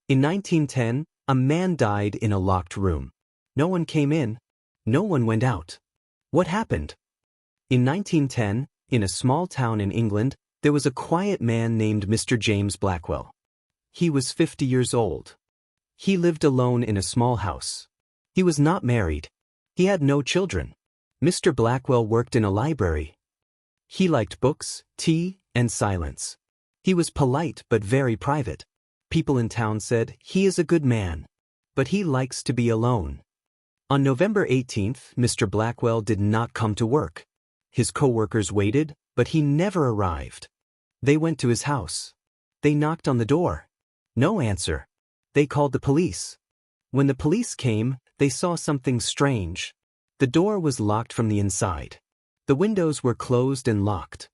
In 1910, a man died in a locked room. No one came in. No one went out. What happened? In 1910, in a small town in England, there was a quiet man named Mr. James Blackwell. He was 50 years old. He lived alone in a small house. He was not married. He had no children. Mr. Blackwell worked in a library. He liked books, tea, and silence. He was polite but very private. People in town said, "He is a good man, but he likes to be alone." On November 18th, Mr. Blackwell did not come to work. His co-workers waited, but he never arrived. They went to his house. They knocked on the door. No answer. They called the police. When the police came, they saw something strange. The door was locked from the inside. The windows were closed and locked.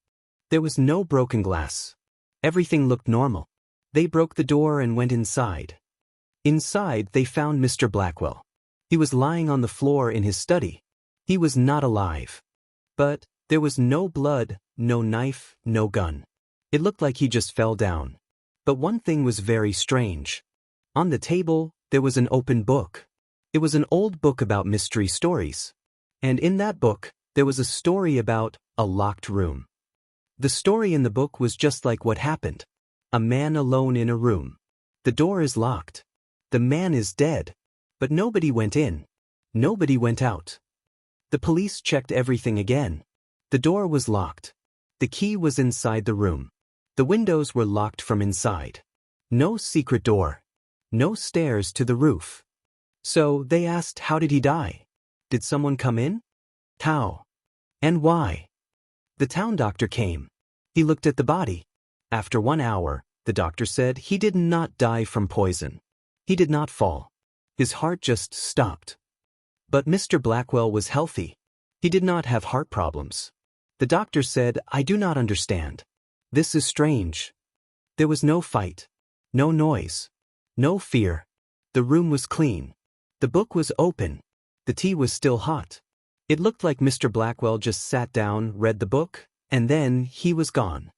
There was no broken glass. Everything looked normal. They broke the door and went inside. Inside, they found Mr. Blackwell. He was lying on the floor in his study. He was not alive. But there was no blood, no knife, no gun. It looked like he just fell down. But one thing was very strange. On the table, there was an open book. It was an old book about mystery stories. And in that book, there was a story about a locked room. The story in the book was just like what happened. A man alone in a room. The door is locked. The man is dead. But nobody went in. Nobody went out. The police checked everything again. The door was locked. The key was inside the room. The windows were locked from inside. No secret door. No stairs to the roof. So they asked, how did he die? Did someone come in? How? And why? The town doctor came. He looked at the body. After 1 hour, the doctor said he did not die from poison. He did not fall. His heart just stopped. But Mr. Blackwell was healthy. He did not have heart problems. The doctor said, "I do not understand. This is strange." There was no fight. No noise. No fear. The room was clean. The book was open. The tea was still hot. It looked like Mr. Blackwell just sat down, read the book, and then he was gone.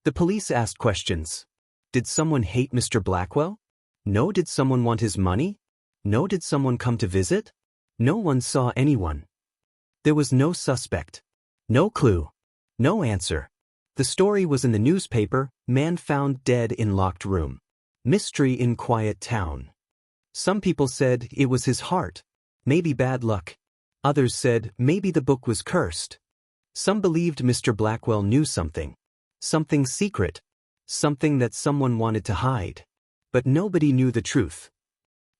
The police asked questions. Did someone hate Mr. Blackwell? No. Did someone want his money? No. Did someone come to visit? No one saw anyone. There was no suspect. No clue. No answer. The story was in the newspaper, man found dead in locked room. Mystery in quiet town. Some people said it was his heart. Maybe bad luck. Others said maybe the book was cursed. Some believed Mr. Blackwell knew something. Something secret. Something that someone wanted to hide. But nobody knew the truth.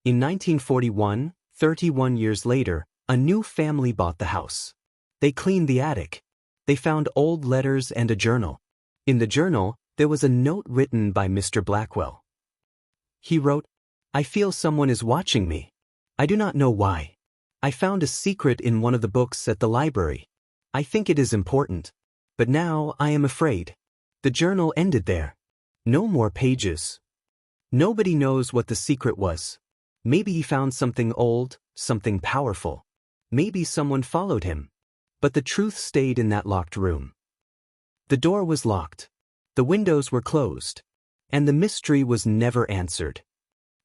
In 1941, 31 years later, a new family bought the house. They cleaned the attic. They found old letters and a journal. In the journal, there was a note written by Mr. Blackwell. He wrote, "I feel someone is watching me. I do not know why. I found a secret in one of the books at the library. I think it is important. But now I am afraid." The journal ended there. No more pages. Nobody knows what the secret was. Maybe he found something old, something powerful. Maybe someone followed him. But the truth stayed in that locked room. The door was locked. The windows were closed. And the mystery was never answered.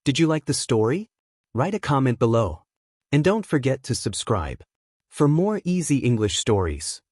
Did you like the story? Write a comment below. And don't forget to subscribe for more easy English stories.